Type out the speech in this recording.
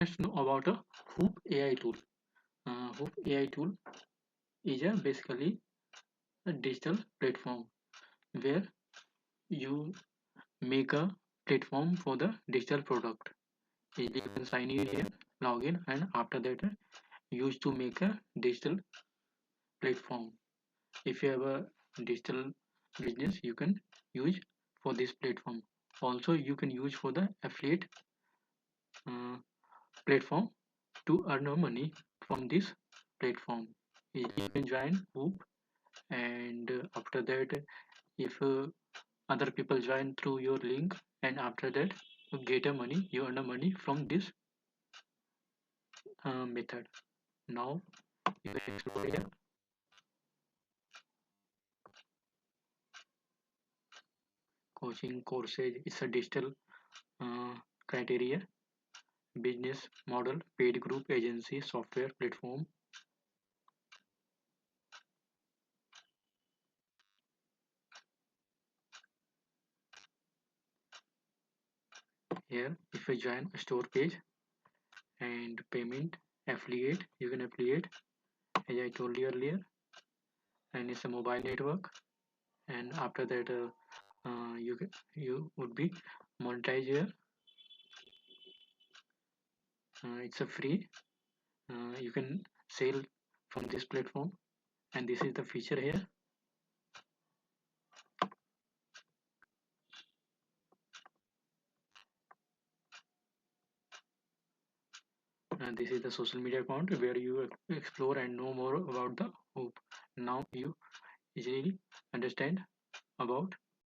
Let's know about a Whop AI tool. Whop AI tool is basically a digital platform where you make a platform for the digital product. You can sign in here, log in, and after that, use to make a digital platform. If you have a digital business, you can use for this platform. Also, you can use for the affiliate uh, platform to earn money from this platform. You can join Whoop, and after that, if other people join through your link, and after that, you get a money, you earn a money from this method. Now, you can explore here. Coaching courses is a digital uh, criteria, business model, paid group agency, software platform. Here, if you join a store page and payment, affiliate, you can affiliate as I told you earlier, and it's a mobile network. And after that, you would be monetize here. It's a free. You can sell from this platform, and this is the feature here. And this is the social media account where you explore and know more about the Hoop. Now you easily understand about